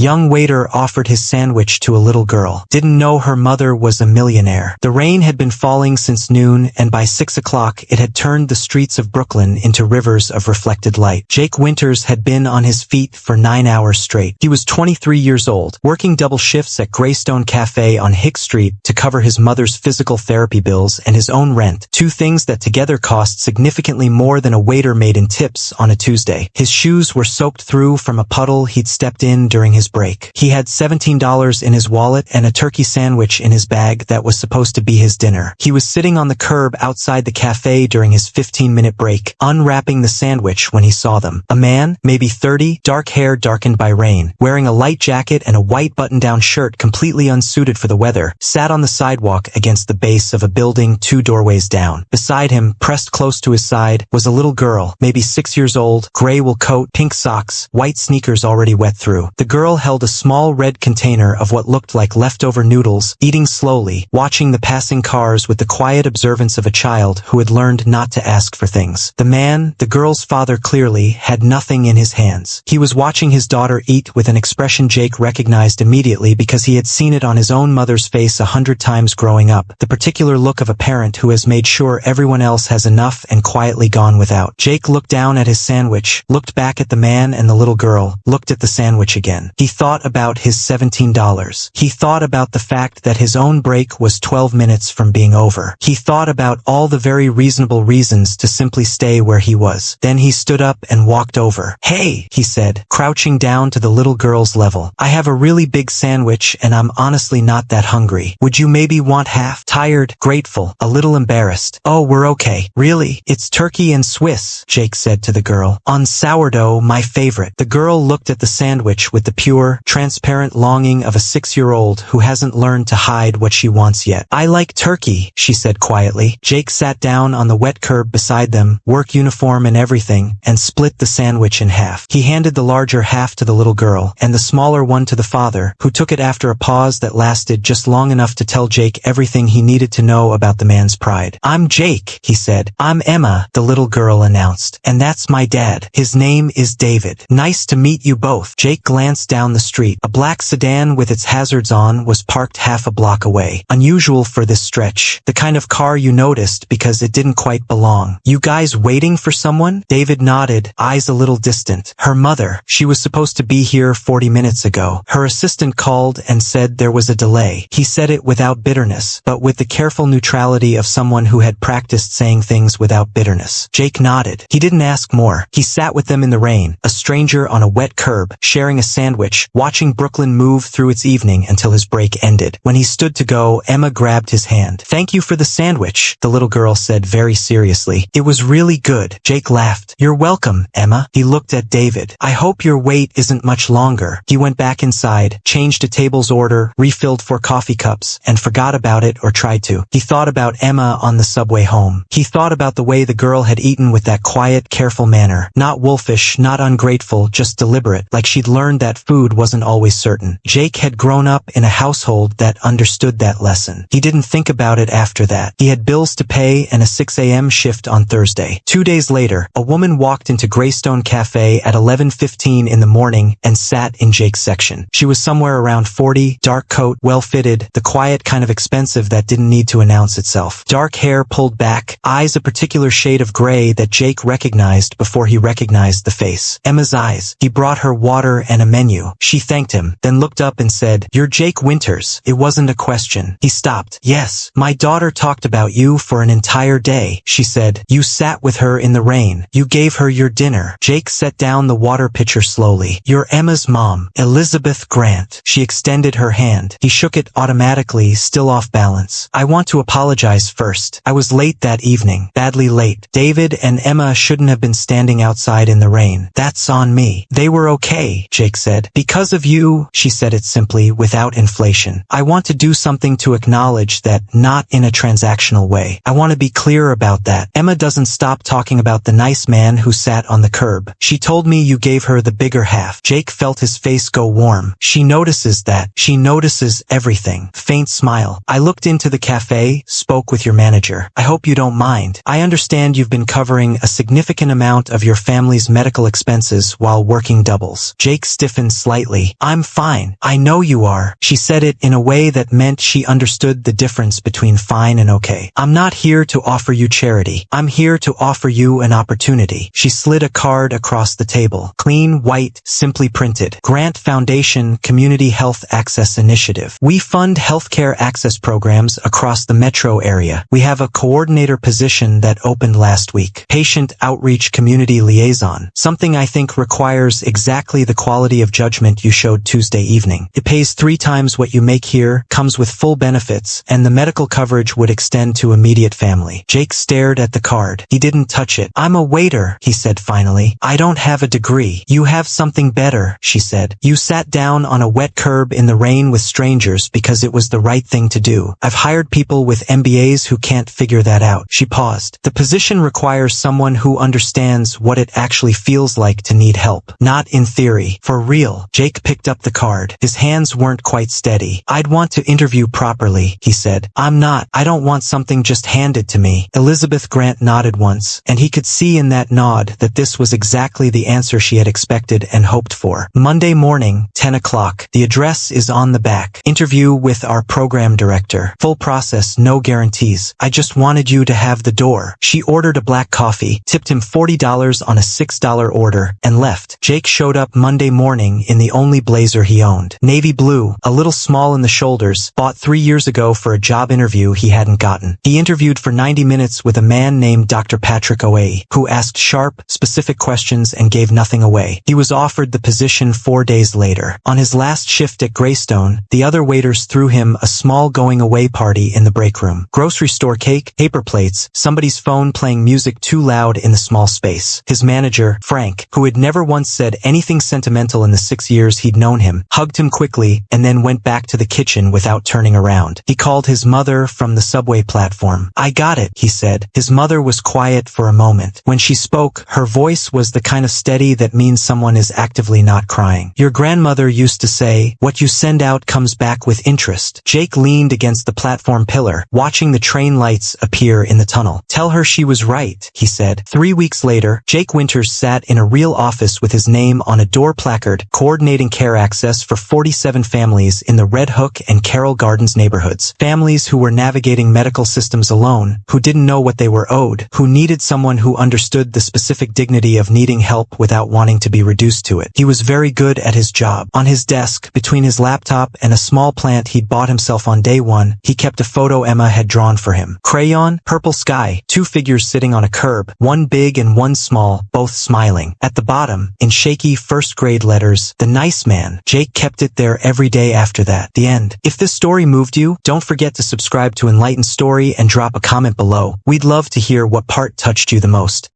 Young waiter offered his sandwich to a little girl. Didn't know her mother was a millionaire. The rain had been falling since noon, and by 6 o'clock it had turned the streets of Brooklyn into rivers of reflected light. Jake Winters had been on his feet for 9 hours straight. He was 23 years old, working double shifts at Greystone Cafe on Hicks Street to cover his mother's physical therapy bills and his own rent, two things that together cost significantly more than a waiter made in tips on a Tuesday. His shoes were soaked through from a puddle he'd stepped in during his break. He had $17 in his wallet and a turkey sandwich in his bag that was supposed to be his dinner. He was sitting on the curb outside the cafe during his 15-minute break, unwrapping the sandwich when he saw them. A man, maybe 30, dark hair darkened by rain, wearing a light jacket and a white button-down shirt completely unsuited for the weather, sat on the sidewalk against the base of a building 2 doorways down. Beside him, pressed close to his side, was a little girl, maybe 6 years old, gray wool coat, pink socks, white sneakers already wet through. The girl held a small red container of what looked like leftover noodles, eating slowly, watching the passing cars with the quiet observance of a child who had learned not to ask for things. The man, the girl's father clearly, had nothing in his hands. He was watching his daughter eat with an expression Jake recognized immediately because he had seen it on his own mother's face 100 times growing up, the particular look of a parent who has made sure everyone else has enough and quietly gone without. Jake looked down at his sandwich, looked back at the man and the little girl, looked at the sandwich again. He thought about his $17. He thought about the fact that his own break was 12 minutes from being over. He thought about all the very reasonable reasons to simply stay where he was. Then he stood up and walked over. "Hey," he said, crouching down to the little girl's level. "I have a really big sandwich and I'm honestly not that hungry. Would you maybe want half?" Tired, grateful, a little embarrassed. "Oh, we're okay. Really? It's turkey and Swiss," Jake said to the girl. "On sourdough, my favorite." The girl looked at the sandwich with the pure, transparent longing of a 6-year-old who hasn't learned to hide what she wants yet. "I like turkey," she said quietly. Jake sat down on the wet curb beside them, work uniform and everything, and split the sandwich in half. He handed the larger half to the little girl, and the smaller one to the father, who took it after a pause that lasted just long enough to tell Jake everything he needed to know about the man's pride. "I'm Jake," he said. "I'm Emma," the little girl announced. "And that's my dad. His name is David. Nice to meet you both." Jake glanced down the street. A black sedan with its hazards on was parked half a block away. Unusual for this stretch. The kind of car you noticed because it didn't quite belong. "You guys waiting for someone?" David nodded, eyes a little distant. "Her mother. She was supposed to be here 40 minutes ago. Her assistant called and said there was a delay." He said it without bitterness, but with the careful neutrality of someone who had practiced saying things without bitterness. Jake nodded. He didn't ask more. He sat with them in the rain, a stranger on a wet curb, sharing a sandwich, watching Brooklyn move through its evening until his break ended. When he stood to go, Emma grabbed his hand. "Thank you for the sandwich," the little girl said very seriously. "It was really good." Jake laughed. "You're welcome, Emma." He looked at David. "I hope your wait isn't much longer." He went back inside, changed a table's order, refilled 4 coffee cups, and forgot about it or tried to. He thought about Emma on the subway home. He thought about the way the girl had eaten with that quiet, careful manner. Not wolfish, not ungrateful, just deliberate, like she'd learned that food wasn't always certain. Jake had grown up in a household that understood that lesson. He didn't think about it after that. He had bills to pay and a 6 a.m. shift on Thursday. 2 days later, a woman walked into Greystone Cafe at 11:15 in the morning and sat in Jake's section. She was somewhere around 40, dark coat, well-fitted, the quiet kind of expensive that didn't need to announce itself. Dark hair pulled back, eyes a particular shade of gray that Jake recognized before he recognized the face. Emma's eyes. He brought her water and a menu. She thanked him, then looked up and said, "You're Jake Winters." It wasn't a question. He stopped. "Yes. My daughter talked about you for an entire day," she said. "You sat with her in the rain. You gave her your dinner." Jake set down the water pitcher slowly. "You're Emma's mom, Elizabeth Grant." She extended her hand. He shook it automatically, still off balance. "I want to apologize first. I was late that evening. Badly late. David and Emma shouldn't have been standing outside in the rain. That's on me." "They were okay," Jake said. "Because of you," she said it simply, without inflation. "I want to do something to acknowledge that, not in a transactional way. I want to be clear about that. Emma doesn't stop talking about the nice man who sat on the curb. She told me you gave her the bigger half." Jake felt his face go warm. "She notices that. She notices everything." Faint smile. "I looked into the cafe, spoke with your manager. I hope you don't mind. I understand you've been covering a significant amount of your family's medical expenses while working doubles." Jake stiffened slightly. lightly. I'm fine. I know you are. She said it in a way that meant she understood the difference between fine and okay. I'm not here to offer you charity. I'm here to offer you an opportunity. She slid a card across the table. Clean, white, simply printed. Grant Foundation Community Health Access Initiative. We fund healthcare access programs across the metro area. We have a coordinator position that opened last week. Patient Outreach Community Liaison. Something I think requires exactly the quality of judgment you showed Tuesday evening. It pays 3 times what you make here, comes with full benefits, and the medical coverage would extend to immediate family. Jake stared at the card. He didn't touch it. I'm a waiter, he said finally. I don't have a degree. You have something better, she said. You sat down on a wet curb in the rain with strangers because it was the right thing to do. I've hired people with MBAs who can't figure that out. She paused. The position requires someone who understands what it actually feels like to need help. Not in theory. For real. Jake picked up the card. His hands weren't quite steady. I'd want to interview properly, he said. I don't want something just handed to me. Elizabeth Grant nodded once, and he could see in that nod that this was exactly the answer she had expected and hoped for. Monday morning, 10 o'clock. The address is on the back. Interview with our program director. Full process, no guarantees. I just wanted you to have the door. She ordered a black coffee, tipped him $40 on a $6 order, and left. Jake showed up Monday morning in the only blazer he owned. Navy blue, a little small in the shoulders, bought 3 years ago for a job interview he hadn't gotten. He interviewed for 90 minutes with a man named Dr. Patrick Oae, who asked sharp, specific questions and gave nothing away. He was offered the position 4 days later. On his last shift at Greystone, the other waiters threw him a small going-away party in the break room. Grocery store cake, paper plates, somebody's phone playing music too loud in the small space. His manager, Frank, who had never once said anything sentimental in the 6 years he'd known him, hugged him quickly and then went back to the kitchen without turning around. He called his mother from the subway platform. I got it, he said. His mother was quiet for a moment. When she spoke, her voice was the kind of steady that means someone is actively not crying. Your grandmother used to say, what you send out comes back with interest. Jake leaned against the platform pillar, watching the train lights appear in the tunnel. Tell her she was right, he said. 3 weeks later, Jake Winters sat in a real office with his name on a door placard, coordinating care access for 47 families in the Red Hook and Carroll Gardens neighborhoods. Families who were navigating medical systems alone, who didn't know what they were owed, who needed someone who understood the specific dignity of needing help without wanting to be reduced to it. He was very good at his job. On his desk, between his laptop and a small plant he'd bought himself on day one, he kept a photo Emma had drawn for him. Crayon, purple sky, 2 figures sitting on a curb, one big and one small, both smiling. At the bottom, in shaky first-grade letters, the nice man. Jake kept it there every day after that. The end. If this story moved you, don't forget to subscribe to Enlightened Story and drop a comment below. We'd love to hear what part touched you the most.